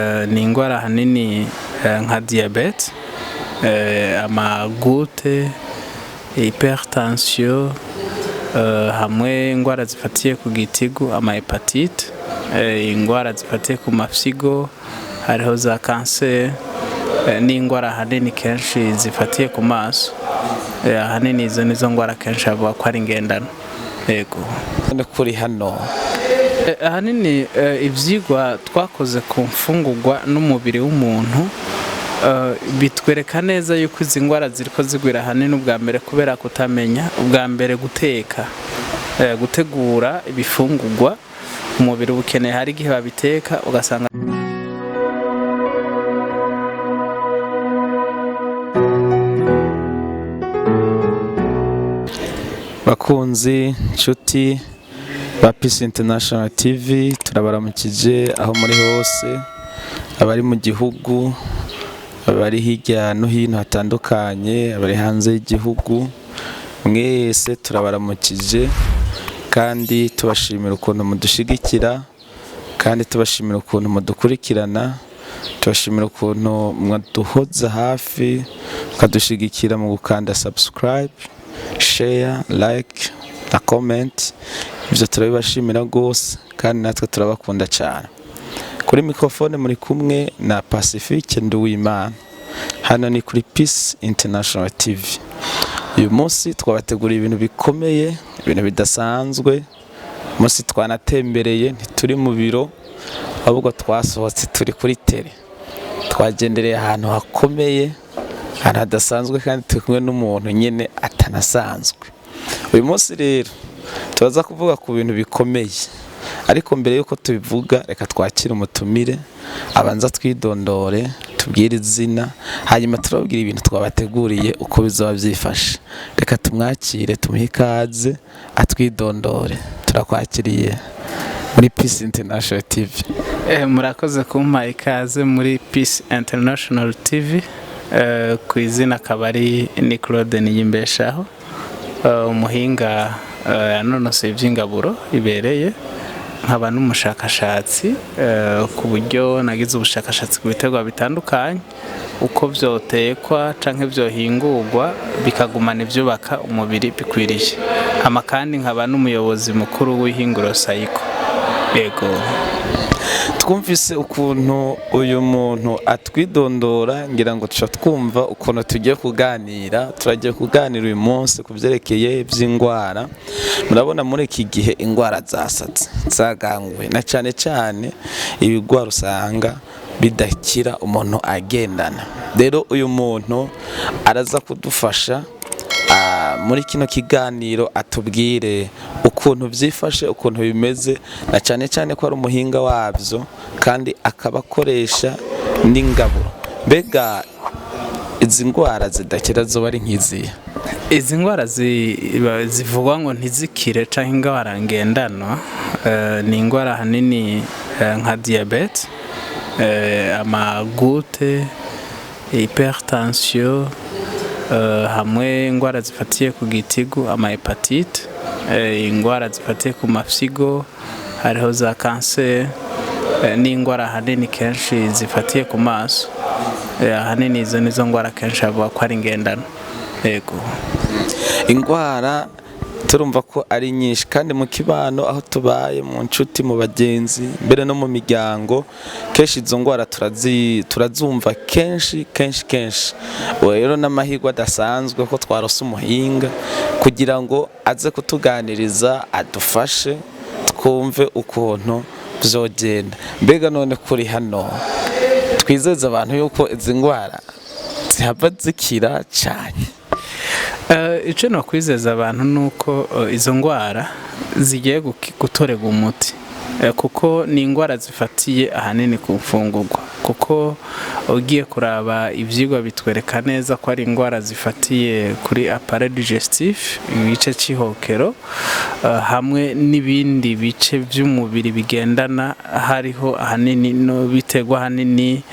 ni ingwara ahanini nka diabete, amagute, hypertension, hamwe ingwara zifatiye ku gitigu, amahepatite, ingwara zifatiye ku mafyigo, hariho za kanseri, n'ingwara ahanini kenshi zifatiye ku maso. Ahanini izo nizo ngwara kenshi avuga ko ari ngendana. Yego. Kuri hano ahanini ivyigwa twakoze ku mfungurwa n'umubiri w'umuntu bitwereka neza yuko izi ngwara ziriko zigwira ahanini ubwa mbere kubera kutamenya, ubwa mbere gutegura ibifungurwa umubiri ukeneye. Hari igihe babiteka ugasanga bakunzi nshuti ba Peace International TV, turabaramukije aho muri hose, abari mu gihugu, abari hirya no hino hatandukanye, abari hanze y'igihugu, mwese turabaramukije kandi tubashimira ukuntu mudushigikira, kandi tubashimira ukuntu mudukurikirana, tubashimira ukuntu mwaduhoza hafi mukadushigikira mu gukanda subscribe, share, like na comment. Ibyo turabibashimira gose kandi natwe turabakunda cyane. Kuri microphone muri kumwe na Pacifique Nduwimana, hano ni kuri Peace International TV. Uyu munsi twabateguriye ibintu bikomeye, ibintu bidasanzwe. Munsi twanatembereye, ntituri mu biro, ahubwo twasohotse turi kuri tele. Twagendereye ahantu hakomeye, ahantu hadasanzwe, kandi turi kumwe n'umuntu nyene atanasanzwe. Uyu munsi rero tubaza kuvuga ku bintu bikomeye, ariko mbere yuko tubivuga reka twakire umutumire abanza twidondore, tubwire izina, hanyuma turabwira ibintu twabateguriye uko bizoba byifashe. Reka tumwakire, tumuhe ikaze atwidondore. Turakwakiriye muri Peace International TV. Murakoze kumpa ikaze muri Peace International TV. Ku izina akaba ari ni Claude Niyimbeshaho, umuhinga yanonosoye iby'ingaburo ibereye, nkaba n'umushakashatsi ku buryo nagize ubushakashatsi ku biterwa bitandukanye, uko byotekwa canke byohingurwa bikagumana ibyubaka umubiri bikwiriye. Kandi nkaba n'umuyobozi mukuru w'ihinguro Sayiko. Yego. Twumvise ukuntu uyu muntu atwidondora, ngira ngo twumva ukuntu tugiye kuganira. Turagiye kuganira uyu munsi ku byerekeye by'ingwara. Murabona muri iki gihe ingwara zasatse, zagangwe, na cyane cyane ibigwara usanga bidakira umuntu agendana. Rero uyu muntu araza kudufasha muri kino kiganiro, atubwire ukuntu byifashe, ukuntu bimeze, na cyane cyane ko ari umuhinga wabyo kandi akabakoresha n'ingaburo. Mbega izi ngwara zidakira zo bari nk'izihe? Izi ngwara zivugwa ngo ntizikire canke ingwara ngendano, ni ingwara ahanini nka diabete, amagute, hypertension, hamwe ingwara zifatiye ku gitigu, amahepatite, ingwara zifatiye ku mafyigo, hariho za kanseri, n'ingwara ahanini kenshi zifatiye ku maso. Ahanini izo nizo ngwara kenshi avuga ko ari ngendana. Yego. Ingwara turumva ko ari nyinshi, kandi mu kibano aho tubaye, mu nshuti, mu bagenzi, mbere no mu miryango, kenshi izo ngwara turazumva kenshi. Rero n'amahirwe adasanzwe ko twarose umuhinga kugira ngo aze kutuganiriza, adufashe twumve ukuntu byogenda. Mbega none kuri hano twizeza abantu yuko izi ngwara zihava zikira cyane. Icyo nakwizeza abantu nuko izo ngwara zigiye gutorerwa umuti, kuko ni ingwara zifatiye ahanini ku mfungurwa. Kuko ugiye kuraba ivyigwa bitwereka neza ko ari ingwara zifatiye kuri appareil digestif, ibice cy'ihokero, hamwe n'ibindi bice by'umubiri bigendana, hariho ahanini no bitegwa ahanini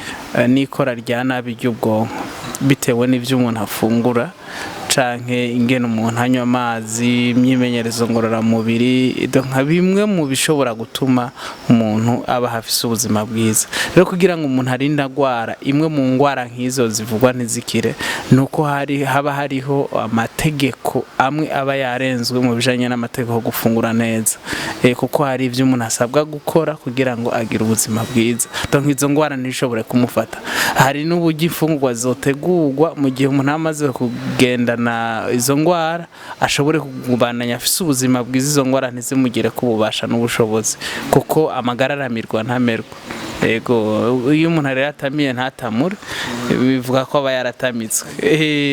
n'ikora rya nabi ry'ubwonko, bitewe n'ivyo umuntu afungura canke ingene umuntu anywa amazi, imyimenyerezo ngororamubiri, nka bimwe mu bishobora gutuma umuntu aba hafise ubuzima bwiza. Rero kugira ngo umuntu arinde agwara imwe mu ngwara nk'izo zivugwa ntizikire, nuko haba hariho amategeko amwe aba yarenzwe mu bijanye n'amategeko gufungura neza, kuko hari ivyo umuntu asabwa gukora kugira ngo agire ubuzima bwiza. Donc izo ngwara ntishobore kumufata. Hari n'uburyo imfungurwa zotegurwa mu gihe umuntu amaze kugendana izo ngwara, ashobore kubananya afise ubuzima bwiza, izo ngwara ntizimugire ku bubasha n'ubushobozi, kuko amagara aramirwa ntamerwa. Ego, iyo umuntu rero atamiye ntatamure, bivuga ko aba yaratamitswe.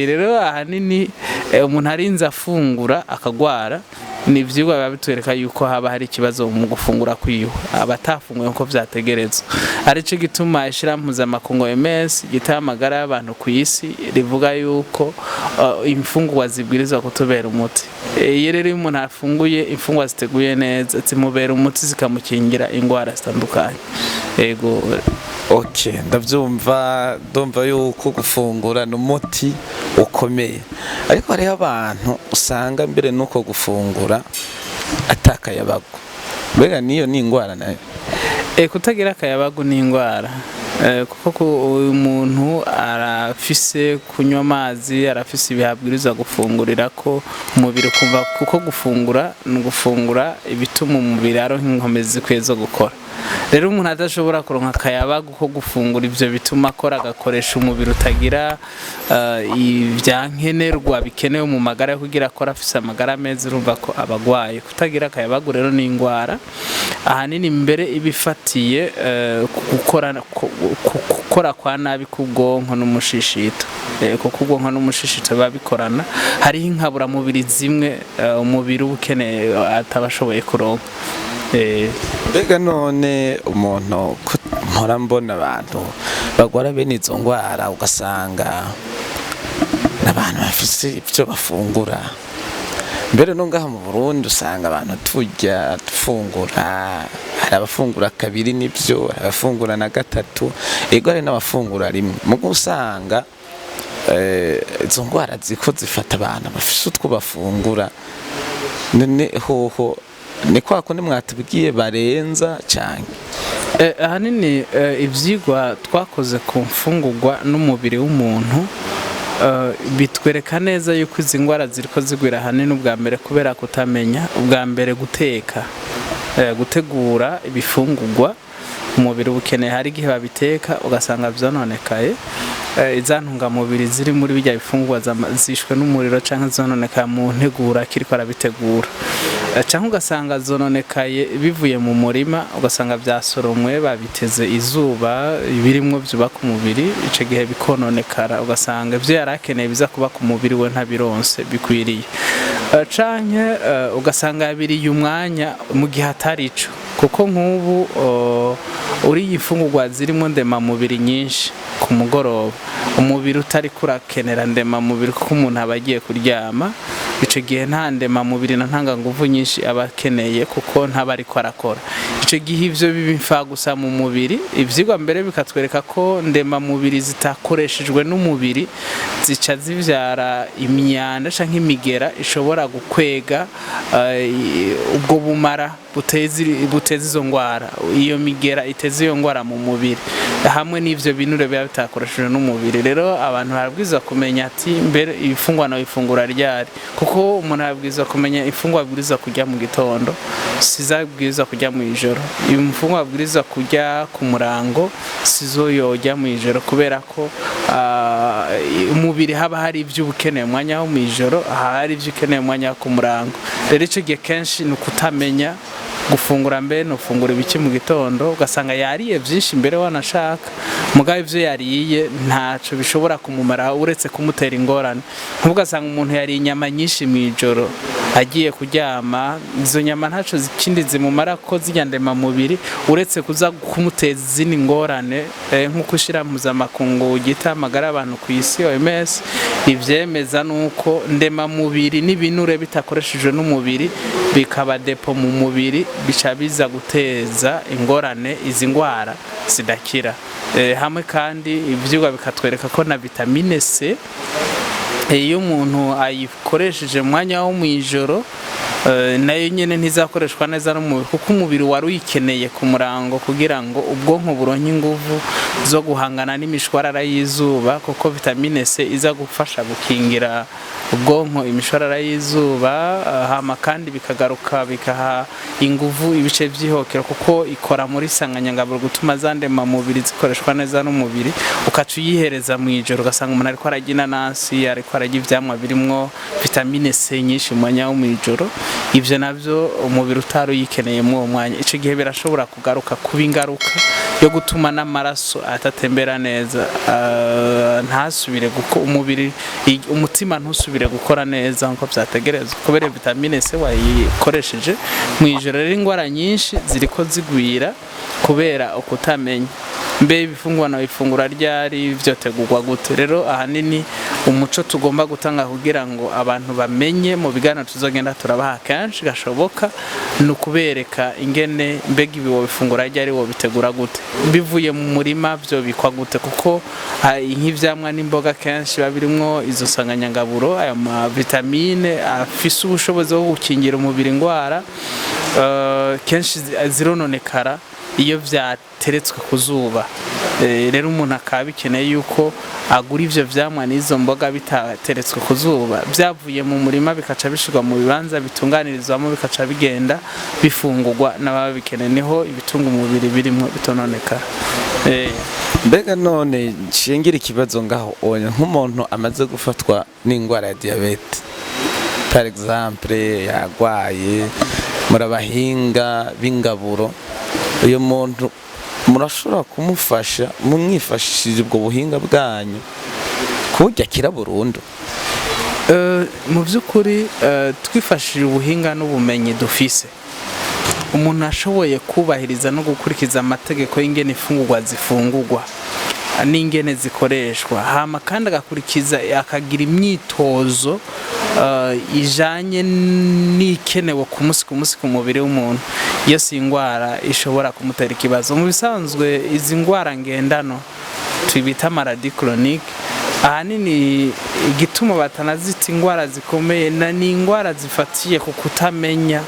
Rero ahanini umuntu arinze afungura akagwara, ni ivyigwa biba bitwereka yuko haba hari ikibazo mu gufungura kwiwe, abatafunguye uko vyategerezwa. Arico gituma ishirahamwe mpuzamakungu OMS giteye amagara y'abantu ku isi rivuga yuko imfungurwa zibwirizwa kutubera umuti. Iyo rero umuntu afunguye imfungurwa ziteguye neza, zimubera umuti, zikamukingira ingwara zitandukanye. Ego. Okay, ndumva yuko gufungura n'umuti ukomeye. Ariko hariho abantu usanga mbere nuko gufungura atakayabago. Mbega niyo ni ingwara nayo? Kutagira akayabago ni ingwara. Kuko umuntu arafise kunywa amazi, arafise ibihabwirizwa gufungurira ko umubiri kumva, kuko gufungura n'ugufungura ibituma umubiri aronka inkomezi zikwiye zo gukora. Rero umuntu adashobora kuronka akayabago ko gufungura ivyo bituma akora, agakoresha umubiri utagira ivyankenerwa bikenewe mu magara kugira akora afise amagara meza, urumva ko abagwaye. Kutagira akayabago rero ni ingwara ahanini mbere ibifatiye gukora kwa nabi k'ubwonko n'umushishito. Kuko ubwonko n'umushishito babikorana, hariho inkaburamubiri zimwe umubiri ukeneye atabashoboye kuronka. Mbega none umuntu mpora mbona abantu bagwara bene izo ngwara, ugasanga n'abantu bafise ivyo bafungura. Mbere no ngaha mu Burundi usanga abantu turya dufungura, hari abafungura kabiri n'ivyo, abafungura na gatatu, ego hari n'abafungura rimwe. Mugo usanga izo ngwara ziko zifata abantu bafise utwo bafungura. None hoho ni kwa kundi mwatubwiye barenza cyane. Ahanini ivyigwa twakoze ku mfungurwa n'umubiri w'umuntu bitwereka neza yuko izi ngwara ziriko zigwira ahanini ubwa mbere kubera kutamenya, ubwa mbere gutegura ibifungurwa umubiri ukeneye. Hari igihe babiteka ugasanga vyononekaye, izantungamubiri ziri muri bijya bifungurwa zishwe n'umuriro canke zononekaye mu ntegura kiriko arabitegura, canke ugasanga zononekaye bivuye mu murima, ugasanga vyasoromwe babiteze izuba, ibirimwo vyubaka umubiri, ico gihe bikononekara, ugasanga ivyo yarakeneye biza kuba ku mubiri we ntabironse bikwiriye. Canke ugasanga yabiriye umwanya mu gihe atari ico, kuko nk'ubu uriye imfungurwa zirimo ndemamubiri nyinshi ku mugoroba, umubiri utari kurakenera ndemamubiri kuko umuntu aba agiye kuryama, ico gihe nta ndemamubiri na ntanga nguvu nyinshi aba akeneye kuko ntaba ariko arakora. Ico gihe ivyo bimfa gusa mu mubiri, ivyigwa mbere bikatwereka ko ndemamubiri zitakoreshejwe n'umubiri zica zivyara imyanda canke imigera ishobora gukwega ubwo bumara buteza izo ngwara. Iyo migera iteza iyo ngwara mu mubiri hamwe n'ivyo binure biba bitakoreshejwe n'umubiri. Rero abantu barabwiza kumenya ati mbere ibifungwa no ifungura ryari, kuko umuntu arabwiza kumenya ifungwa abwiza kujya mu gitondo, sizabwiza kujya mu ijoro. Imfungwa abwiza kujya ku murango, sizo yojya mu ijoro, kubera ko umubiri haba hari ivyo ukeneye umwanya wo mu ijoro, hari ivyo ukeneye umwanya wo ku murango. Rero ico gihe kenshi ni ukutamenya gufungura mbere no fungura ibiki mu gitondo, ugasanga yariye byinshi mbere wanashaka, mugabe ivyo yariye ntaco bishobora kumumara uretse kumutera ingorane. Nkugasanga umuntu yari inyama nyinshi mu ijoro agiye kuryama, izo nyama ntaco zikindi zimumara ko zijya ndema mubiri uretse kuza kumuteza izindi ngorane. Nkuko ushira mpuzamakungu gita amagara abantu ku isi OMS ivyemeza nuko ndema mubiri n'ibinure bitakoreshejwe n'umubiri bikaba depo mu mubiri, bica biza guteza ingorane, izi ngwara zidakira. Hamwe kandi ivyigwa bikatwereka ko na vitamine C iyo umuntu ayikoresheje mu mwanya wo mu ijoro nayo nyine ntizakoreshwa neza n'umubiri, kuko umubiri wari uyikeneye ku murango kugira ngo ubwonko buronke inguvu zo guhangana n'imishwarara y'izuba, kuko vitamine C iza gufasha gukingira ubwonko imishwarara y'izuba, hama kandi bikagaruka bikaha inguvu ibice by'ihokero, kuko ikora muri sanganyangaburo gutuma zandema mubiri zikoreshwa neza n'umubiri, ukaca uyihereza mu ijoro ugasanga umuntu ariko ararya inanasi, ariko ararya ivyamwa birimwo vitamine C nyinshi mu mwanya wo mu ijoro. Ibyo nabyo umubiri utari uyikeneye muri uwo mwanya, icyo gihe birashobora kugaruka kuba ingaruka yo gutuma n'amaraso atatembera neza, ntasubire umubiri, umutima ntusubire gukora neza nkuko byategerezwa, kubera vitamine C wayikoresheje mu ijoro. Rero ingwara nyinshi ziriko zigwira kubera ukutamenya mbe ibifungwa na ifungura ryari byotegurwa gute. Rero ahanini umuco tugomba gutanga kugira ngo abantu bamenye mu biganiro tuzogenda turabaha kenshi gashoboka, no kubereka ingene mbega ibi wo bifungura ryari wo bitegura gute, bivuye mu murima byo bikwa gute, kuko nk'ivyamwa n'imboga kenshi babirimwo izo sanganyangaburo, aya ma vitamine afise ubushobozi bwo gukingira umubiri ingwara, kenshi zirononekara iyo vyateretswe ku zuba. Rero umuntu akaba bikeneye yuko agura ivyo vyamwa n'izo mboga bitateretswe ku zuba, byavuye mu murima bikaca bishirwa mu bibanza bitunganirizwamo, bikaca bigenda bifungurwa n'ababikeneye, niho ibitunga umubiri birimo bitononekara. Mbega none nshingira ikibazo ngaho, nk'umuntu amaze gufatwa n'ingwara ya diabete par exemple, yagwaye, muri abahinga b'ingaburo, uyu muntu murashobora kumufasha mumwifashishije ubwo buhinga bwanyu kuburyo akira burundu? Mu by'ukuri twifashishije ubuhinga n'ubumenyi dufise, umuntu ashoboye kubahiriza no gukurikiza amategeko y'ingene ifungurwa zifungurwa n'ingene zikoreshwa, hama kandi agakurikiza akagira imyitozo ijanye n'ikenewe ku munsi ku mubiri w'umuntu, iyo si ingwara ishobora kumutera ikibazo. Mu bisanzwe izi ngwara ngendano tubita maladie chronique, ahanini igituma batanazita ingwara zikomeye ni ingwara zifatiye ku kutamenya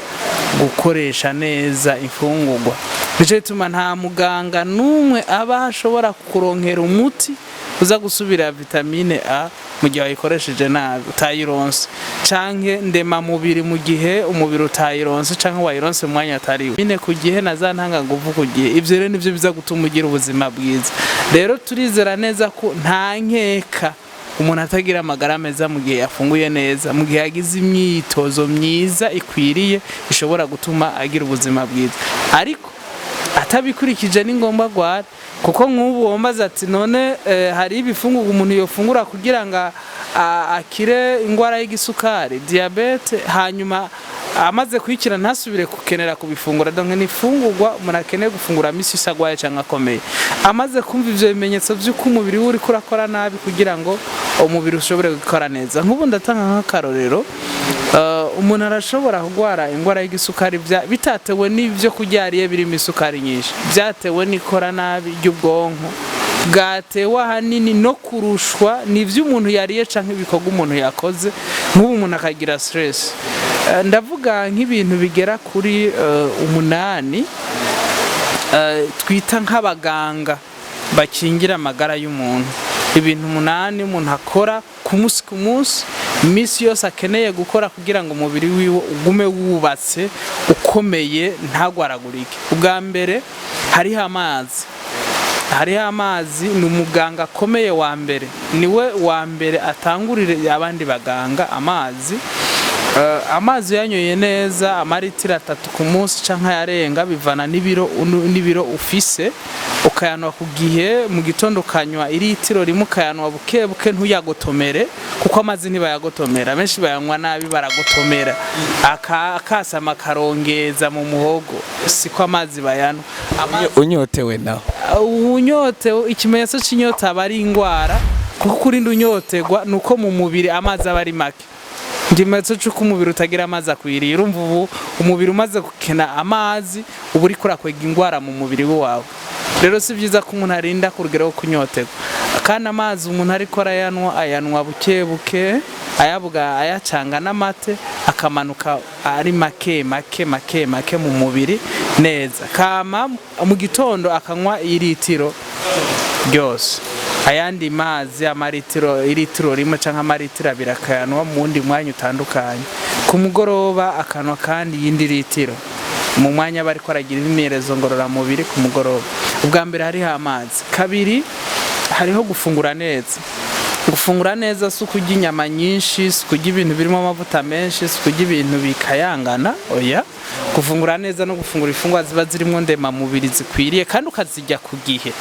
gukoresha neza ifungurwa. Nico gituma nta muganga n'umwe aba ashobora kuronkera umuti uza gusubira vitamine A mu gihe wayikoresheje nabi, utayironse, canke ndema mubiri mu gihe umubiri utayironse, canke wayironse mu mwanya atariwe nyine ku gihe, na za ntanganguvu ku gihe. Ivyo rero nivyo biza gutuma ugira ubuzima bwiza. Rero turizera neza ko nta nkeka umuntu atagira amagara meza mu gihe yafunguye neza, mu gihe yagize imyitozo myiza ikwiriye ishobora gutuma agira ubuzima bwiza. Ariko atabikurikije ni ngombwa gwara, kuko nk'ubu wombaza ati none hari ibifungurwa umuntu yofungura kugira ngo akire ingwara y'igisukari diabete, hanyuma amaze kwikira ntasubire gukenera kubifungura. Donc n'ifungurwa umuntu akeneye gufungura misi isagwaye cyangwa akomeye, amaze kumva ivyo bimenyetso by'uko umubiri uri kurakora nabi kugira ngo umubiri ushobore gukora neza. Nk'ubu ndatanga nk'akarorero, umuntu arashobora kugwara ingwara y'igisukari bitatewe n'ivyo kuryariye birimo isukari nyinshi, byatewe n'ikora nabi ry'ubwonko, bwatewe ahanini no kurushwa n'ivyo umuntu yariye canke ibikorwa umuntu yakoze. Nk'ubu umuntu akagira stress, ndavuga nk'ibintu bigera kuri 8 twita nk'abaganga bakingira amagara y'umuntu, ibintu 8 umuntu akora ku munsi imisi yose akeneye gukora kugira ngo umubiri wiwe ugume wubatse ukomeye ntagwaragurike. Ubwa mbere hariho amazi, ni umuganga akomeye wa mbere, niwe wa mbere atangurire abandi baganga amazi. Amazi yanyoye neza amaritiro 3 ku munsi canka yarenga, bivana n'ibiro ufise, ukayanwa ku gihe. Mu gitondo ukanywa iritiro rimwe, ukayanwa buke buke, ntuyagotomere, kuko amazi ntibayagotomera, benshi bayanywa nabi baragotomera, akasama karongeza mu muhogo, siko amazi bayanwa. Unyotewe naho unyotewe, ikimenyetso c'inyota aba ari ingwara, kuko kurinda unyotegwa nuko mu mubiri amazi aba ari make. Ndimetso cyuko umubiri utagira amazi akwiriye. Urumva ubu umubiri umaze gukena amazi ubu uri kurakwega ingwara mu mubiri wawe. Rero si byiza ko umuntu arinda kurugero kunyotegwa. kandi amazi umuntu ariko ayanwa buke buke ayacanga n'amate akamanuka ari make mu mubiri neza. Kama mu gitondo akanywa iritiro ryose, ayandi mazi iritiro rimwe canke amaritiro abiri akayanwa mu wundi mwanya utandukanye. Ku mugoroba akanwa kandi yindi litiro mu mwanya bariko aragira imyimenyerezo ngororamubiri ku mugoroba. Ubwa mbere hariho amazi. Kabiri hariho gufungura neza. Gufungura neza si ukurya inyama nyinshi, si ukurya ibintu birimo amavuta menshi, si ukurya ibintu bikayangana, oya. Gufungura neza no gufungura ifungwa ziba zirimo ndemamubiri zikwiriye kandi ukazirya ku gihe.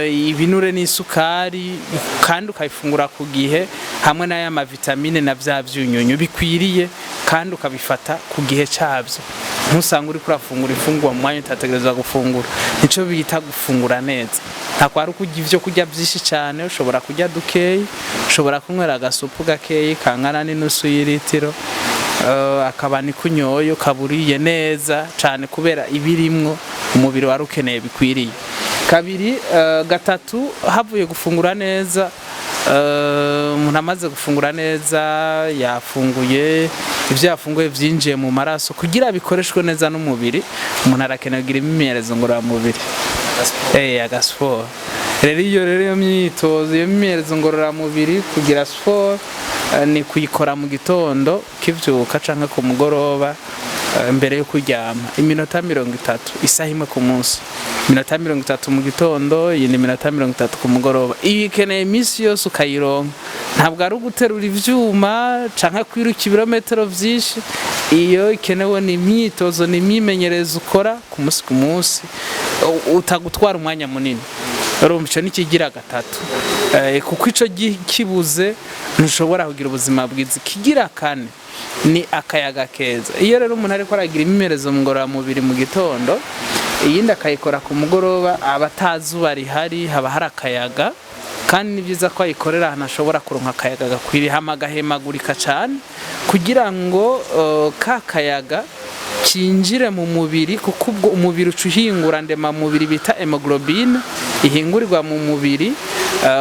Ibinure n'isukari kandi ukayifungura ku gihe hamwe n'aya mavitamine na bya byunyunyu bikwiriye kandi ukabifata ku gihe cyabyo. Ntusanga uri kurafungura ifungwa mu mwanya utategerezwa gufungura. Nico bita gufungura neza. Ntabwo ari ukurya ivyo kurya byinshi cyane, ushobora kurya dukeyi, ushobora kunywera agasupu gakeyi kangana n'inusu y'ilitiro, akaba ni kunyoye ukaburiye neza cyane kubera ibirimwo umubiri wari ukeneye bikwiriye. Kabiri gatatu havuye gufungura neza, umuntu amaze gufungura neza yafunguye ibyo yafunguye byinjiye mu maraso kugira bikoreshwe neza n'umubiri. Umuntu arakeneye kugira imyimenyerezo ngororamubiri, agasiporo. Rero iyo myitozo, iyo myimenyerezo ngororamubiri kugira siporo ni kuyikora mu gitondo kivyuka canke ku mugoroba mbere yo kuryama, iminota 30, isaha imwe ku munsi. Iminota 30 mu gitondo, yindi minota 30 ku mugoroba. Iyo ikeneye iminsi yose ukayironka. Ntabwo ari uguterura ivyuma canke kwiruka ibirometero vyinshi. Iyo ikenewe ni imyitozo, ni imyimenyerezo ukora ku munsi utagutwara umwanya munini. Urumva ico nikigira gatatu. Kuko ico kibuze ntushobora kugira ubuzima bwiza. Kigira kane ni akayaga keza. Iyo rero umuntu ariko aragira imyimenyerezo ngororamubiri mu gitondo, iyindi akayikora ku mugoroba, abatazuba rihari haba hari akayaga kandi ni byiza ko ayikorera ahantu ashobora kuronka akayaga gakwiriye, hamagahemagurika cyane kugira ngo ka kayaga kinjire mu mubiri, kuko ubwo umubiri ucuhingura ndemamubiri bita hemoglobine ihingurirwa mu mubiri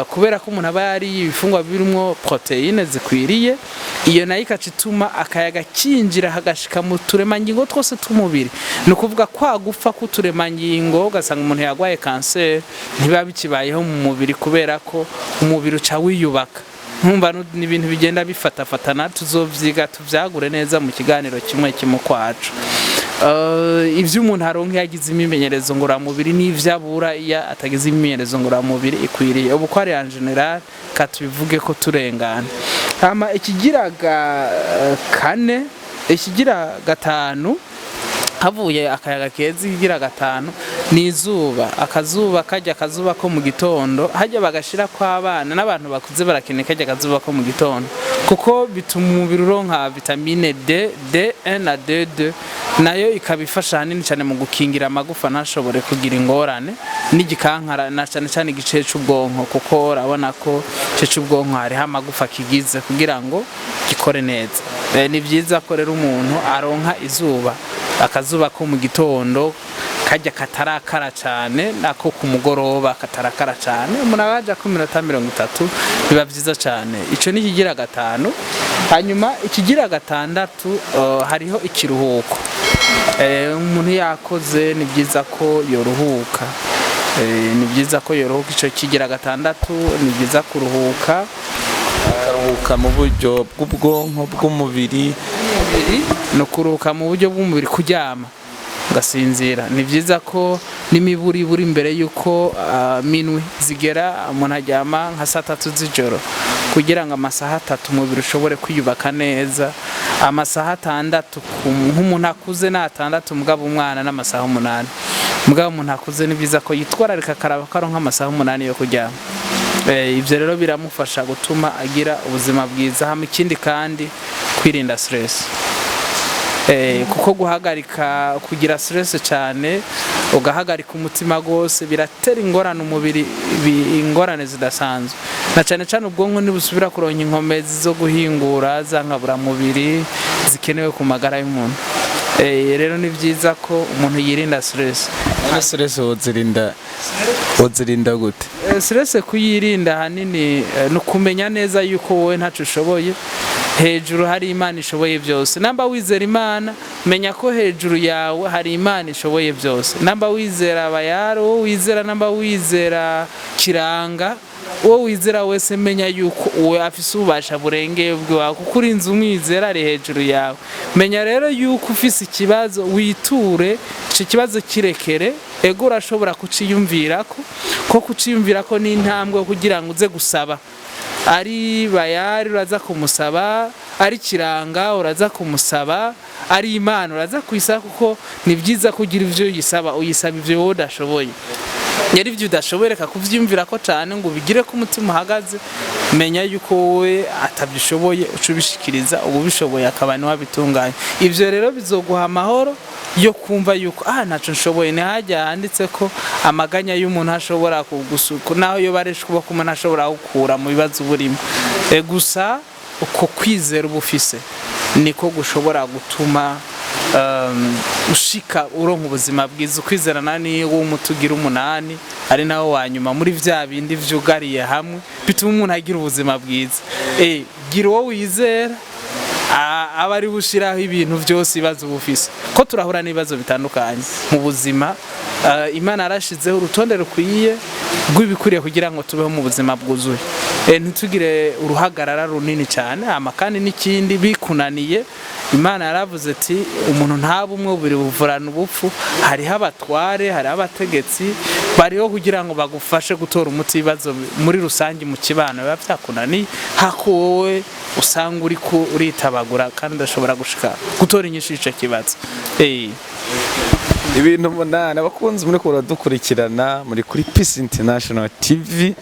kubera ko umuntu aba yariye ibifungwa birimo proteine zikwiriye. Iyo nayo ikacituma akayaga kinjira hagashika mu turemangingo twose tw'umubiri. Ni ukuvuga kwa gupfa k'uturemangingo ugasanga umuntu yagwaye kanseri ntibiba bikibayeho mu mubiri kubera ko umubiri uca wiyubaka. Ntumva ni ibintu bigenda bifatafatana, tuzovyiga tuvyagure neza mu kiganiro kimwe kwacu. Ivyo umuntu aronka yagize imyimenyerezo ngororamubiri n'ivyo abura iyo atagize imyimenyerezo ngororamubiri ikwiriye. Ubu ko ari en general katubivuge ko turengana. Hama ikigira kane, ikigira gatanu havuye akayaga keza. Ikigira gatanu ni izuba. Akazuba ko mu gitondo hajya bagashira kwa abana n'abantu bakuze barakeneye kajya akazuba ko mu gitondo kuko bituma umubiri uronka vitamine D1 na D2, nayo ikabifasha hanini cyane mu gukingira amagufa ntashobore kugira ingorane n'igikankara na cyane igice cy'ubwonko, kuko urabona ko igice cy'ubwonko hari amagufa kigize kugira ngo gikore neza. Ni byiza ko rero umuntu aronka akazuba ko mu gitondo kajya katarakara cyane, nako ku mugoroba katarakara cyane, umuntu abaja ku minota 30 biba byiza cyane. Ico ni kigira gatanu. Hanyuma ikigira gatandatu hariho ikiruhuko. Umuntu yakoze ni byiza ko yoruhuka. Ni byiza ko yoruhuka. Ico kigira gatandatu ni byiza kuruhuka. Karuhuka mu buryo bw'ubwonko bw'umubiri, no kuruhuka mu buryo bw'umubiri, kuryama gasinzira. Ni byiza ko n'imiburi buri imbere yuko minwe zigera umuntu aryama nka 3 z'ijoro kugira ngo amasaha 3 umubiri ushobore kwiyubaka neza. Amasaha 6 nk'umuntu akuze na 6, mugabo umwana n'amasaha 8. Mugabo umuntu akuze ni byiza ko yitwararika karaba karo nk'amasaha 8 yo kuryama. Ibyo rero biramufasha gutuma agira ubuzima bwiza. Hama ikindi kandi kwirinda stress. Kuko guhagarika kugira stress cyane ugahagarika umutima gose biratera ingorane umubiri, ingorane zidasanzwe, na cyane ubwonko nibusubira kuronka inkomezi zo guhingura za nkabura mubiri zikenewe ku magara y'umuntu. Rero ni byiza ko umuntu yirinda stress. Stress wozirinda gute? stress kuyirinda hanini no kumenya neza yuko wowe ntacu ushoboye hejuru hari Imana ishoboye byose. Namba wizera Imana, menya ko hejuru yawe hari Imana ishoboye byose. Namba wizera abayaro, wizera namba wizera kiranga, uwo wizera wese menya yuko uwe afise ubasha burengeye bwawe, kuko urinze umwizera ari hejuru yawe. Menya rero yuko ufise ikibazo witure, ico kibazo kirekere, ego urashobora kuciyumvirako, ko kuciyumvirako ni intambwe kugira ngo uze gusaba. Ari bayari uraza kumusaba, ari kiranga uraza kumusaba, ari Imana uraza kuyisaba, kuko ni byiza kugira ivyo uyisaba ivyo wowe udashoboye. Yari ivyo udashoboreka kuvyumvira ko cyane ngo bigire ko umutima uhagaze, menya yuko wowe atabyishoboye ucubishikiriza, ubishoboye akaba ni wabitunganya. Ivyo rero bizoguha amahoro yo kumva yuko ntaco nshoboye. Ntihajya handitse ko amaganya y'umuntu ashobora kugusuka, naho yo bareshwa uba kuma ntashobora gukura mu bibazo burimo. Gusa uko kwizera ubufise niko gushobora gutuma ushika uronka ubuzima bwiza. Ukwizerana ni w'umutugira 8 ari nawo wanyuma muri vya bindi vyugariye hamwe bituma umuntu agira ubuzima bwiza. Gira uwo wizera abari bushiraho ibintu byose bibazo bufise, ko turahura n'ibibazo bitandukanye mu buzima. Imana yarashizeho urutonde rukwiye rw'ibikuriye kugira ngo tubeho mu buzima bwuzuye. Ntitugire uruhagarara runini cyane, amakandi n'ikindi bikunaniye. Imana yaravuze ati umuntu ntaba umwe bubiri buvurana ubupfu. Hariho abatware, hariho abategetsi bariho kugira ngo bagufashe gutora umuti ibibazo muri rusange mu kibano biba byakunaniye, hako wowe usanga uritabagura kandi udashobora gushika gutora inyishu y'ico kibazo. Ibintu munana abakunzi muri kudukurikirana muri kuri Peace International TV,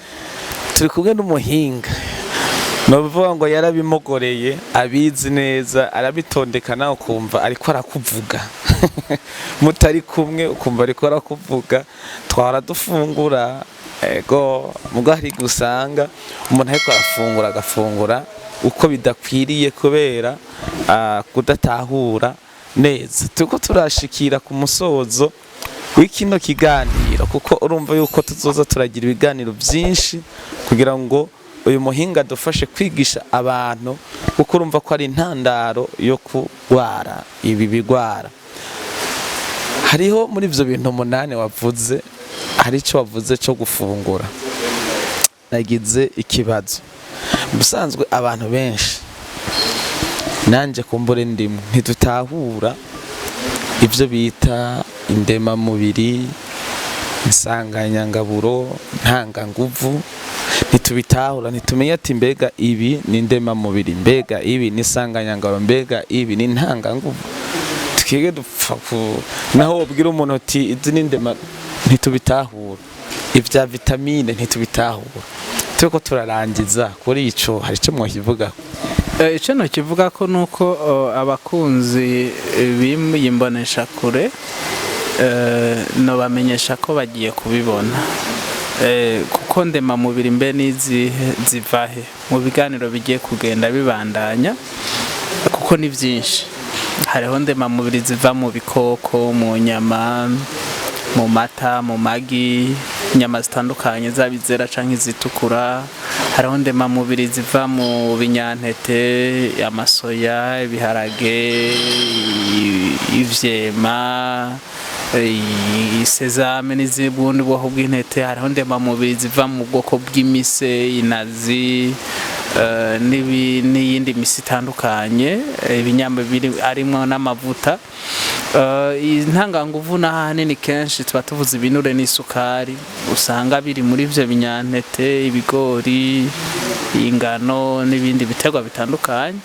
turi kumwe n'umuhinga. Novuga ngo yarabimogoreye, abizi neza, arabitondekana ukumva ariko arakuvuga. Mutari kumwe ukumva ariko arakuvuga. Twara dufungura ego mugari gusanga umuntu ariko agafungura uko bidakwiriye kubera kudatahura neza. Tuko turashikira ku musozo w'ikino kiganiro, kuko urumva yuko tuzoza turagira ibiganiro byinshi kugira ngo uyu muhinga dufashe kwigisha abantu, kuko urumva ko ari intandaro yo kugwara ibi bigwara. Hariho muri ivyo bintu 8 wavuze, hari icyo wavuze cyo gufungura. Nagize ikibazo. Busanzwe abantu benshi nanje kumbure ndimo ntitutahura ivyo bita indema mubiri, insanganyangaburo, ntanganguvu. Ntitubitahura, ntitumenya ati mbega ibi ni indema mubiri, mbega ibi ni insanganyangaburo, mbega ibi ni ntanganguvu. Tukige dupfa naho wabwira umuntu ati izi ni indema, ntitubitahura. Ivya vitamine ntitubitahura. Tuko turarangiza kuri ico, hari ico mwokivuga? Ico no kivuga ko nuko abakunzi bimbonesha kure no bamenyesha ko bagiye kubibona. Kuko ndema mubiri mbe nizi zivahe mu biganiro bigiye kugenda bibandanya, kuko ni byinshi. Hariho ndema mubiri ziva mu bikoko, mu nyama, mu mata, mu magi, inyama zitandukanye zabizera canke zitukura. Hariho ndema mubiri ziva mu binyantete, amasoya, ibiharage, ivyema, isezame n'izindi bwoko bw'intete. Hariho ndema mubiri ziva mu bwoko bw'imise, inazi, n'iyindi misi itandukanye, ibinyama biri arimo n'amavuta. Intanganguvu n'ahanini kenshi tuba tuvuze ibinure n'isukari, usanga biri muri ivyo binyantete, ibigori, ingano n'ibindi biterwa bitandukanye.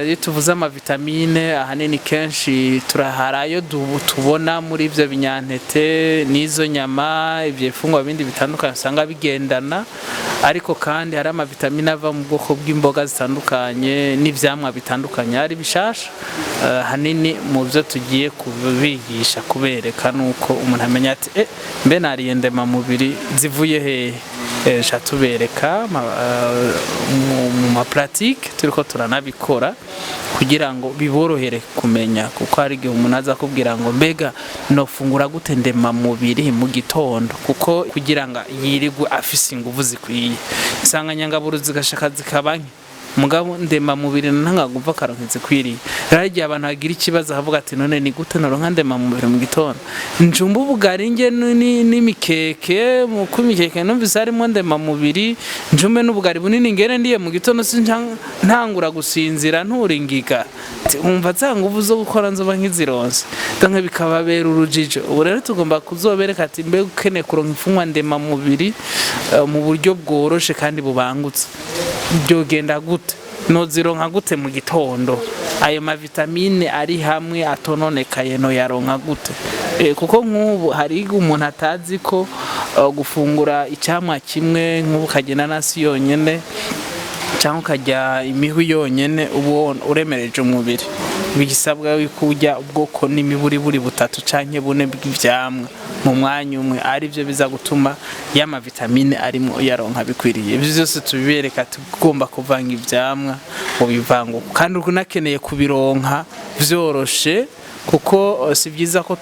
Iyo tuvuze amavitamine ahanini kenshi turaharayo tubona muri ivyo binyantete n'izo nyama, ivyo ifungwa bindi bitandukanye usanga bigendana. Ariko kandi hari amavitamine ava mu bwoko bw'imboga zitandukanye n'ivyamwa bitandukanye ari bishasha. Hanini mu byo tugiye kubigisha kubereka nuko umuntu amenya ati mbe nariye ndema mubiri zivuye hehe. tubereka mu ma pratique turiko turanabikora kugira ngo biborohere kumenya, kuko hari igihe umuntu aza kubwira ngo mbega nofungura gute ndema mubiri mu gitondo, kuko kugira ngo yirigwe afise inguvu zikwiye insanganyangaburo zigashaka zikabanye mugabo ndema mubiri ntangagumva karonkize kwiriye. Raragiye abantu bagira ikibazo havuga ati none ni gute noronka ndema mubiri mu gitondo, njumba ubugari nge n'imikeke mu kumikeke numvise harimo ndema mubiri, njumbe n'ubugari bunini ngere ndiye mu gitondo ntangura gusinzira nturingika, umva za nguvu zo gukora nzoba nkizironse, donc bikababera urujijo. Ubu rero tugomba kuzobereka ati mbe ukene kuronka imfungwa ndema mubiri mu buryo bworoshe kandi bubangutse byogenda gute, nozironka gute mu gitondo, ayo mavitamine ari hamwe atononekaye no yaronka gute. Kuko nk'ubu hari umuntu atazi ko gufungura icyamwa kimwe nk'ubu kagena nasi yonyene cyangwa ukajya imihwi yonyene ubu uremereje umubiri, bigisabwa kujya ubwoko n'imiburiburi butatu canke bune bw'ivyamwa mu mwanya umwe, ari byo biza gutuma yama vitamine arimo yaronka bikwiriye. Ibyo byose tubibereka tugomba kuvanga ivyamwa ubivango, kandi unakeneye kubironka vyoroshe, kuko si byiza ko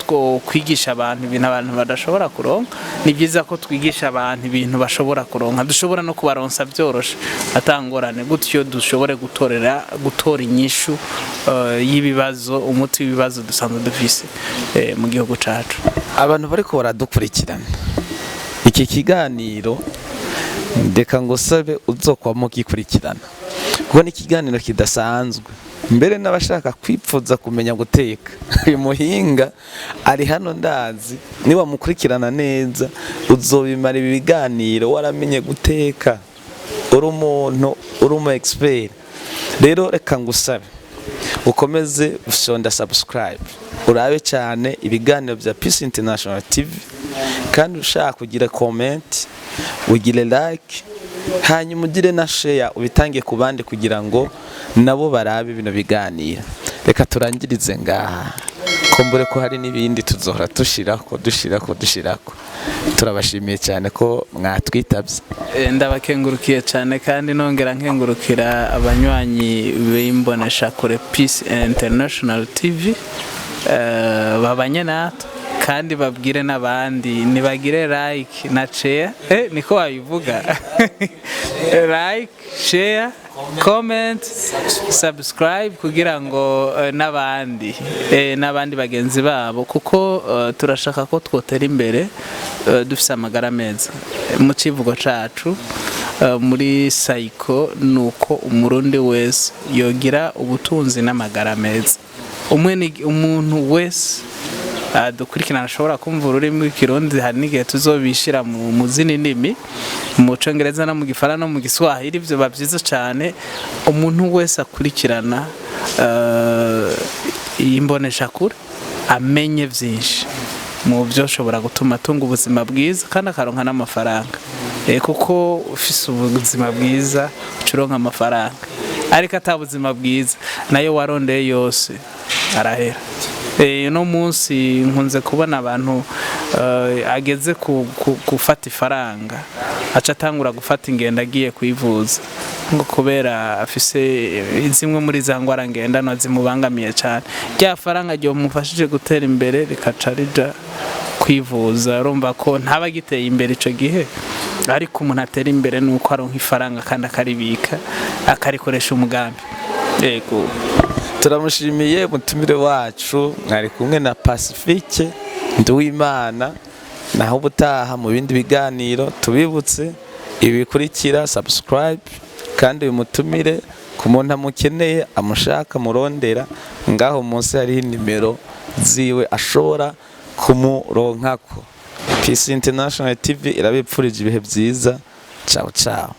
kwigisha abantu ibintu abantu badashobora kuronka, ni byiza ko twigisha abantu ibintu bashobora kuronka, dushobora no kubaronsa byoroshe atangorane, gutyo dushobore gutora inyishu y'ibibazo, umuti w'ibibazo dusanzwe dufise mu gihugu cacu. Abantu bariko baradukurikirana iki kiganiro, ndeka ngo sabe uzokwamo gikurikirana, kuko ni ikiganiro kidasanzwe, mbere n'abashaka kwipfuza kumenya guteka. Uyu muhinga ari hano, ndazi niba mukurikirana neza uzobimara ibi biganiro waramenye guteka, uri umuntu uri umu expert. Rero reka ngusabe ukomeze ushonda subscribe, urabe cyane ibiganiro bya Peace International TV, kandi ushaka kugira comment ugire like, hanyuma ugire na share ubitange ku bandi kugira ngo nabo barabe bino biganiro. Reka turangirize ngaha, kombure ko hari n'ibindi tuzohora dushirako. Turabashimiye cyane ko mwatwitabye. Ndabakengurukiye cyane, kandi nongera nkengurukira abanywanyi b'imbonesha kure Peace International TV babanye natwe, kandi babwire n'abandi nibagire like na share, niko wabivuga like, share, comment, subscribe, kugira ngo n'abandi bagenzi babo, kuko turashaka ko twotera imbere dufise amagara meza. Mu kivugo cacu muri psycho nuko umurundi wese yogira ubutunzi n'amagara meza. Umuntu wese dukurikirana ashobora kumva ururimi rw'ikirundi, hari n'igihe tuzobishira mu zindi ndimi, mu Congereza no mu Gifaransa no mu Giswahili, ibyo babyiza cyane. Umuntu wese akurikirana imbonesha kure amenye byinshi mu byo ushobora gutuma atunga ubuzima bwiza kandi akaronka n'amafaranga, kuko ufise ubuzima bwiza ucuronka amafaranga, ariko atabuzima bwiza nayo warondeye yose arahera. No munsi nkunze kubona abantu ageze gufata ifaranga aca atangura gufata ingendo agiye kwivuza, ngo kubera afise zimwe muri za ngwara ngendano zimubangamiye cyane, rya faranga ryo mufashije gutera imbere rikaca rija kwivuza. Urumva ko ntaba giteye imbere ico gihe, ariko umuntu atera imbere nuko aronka ifaranga kandi akaribika akarikoresha umugambi. Yego, turamushimiye mutumire wacu, mwari kumwe na Pacifique Nduwimana. Naho ubutaha mu bindi biganiro, tubibutse ibikurikira subscribe, kandi bimutumire ku muntu amukeneye amushaka murondera ngaho munsi hari nimero ziwe ashobora kumuronkako. Peace International TV irabipfurije ibihe byiza. Ciao ciao.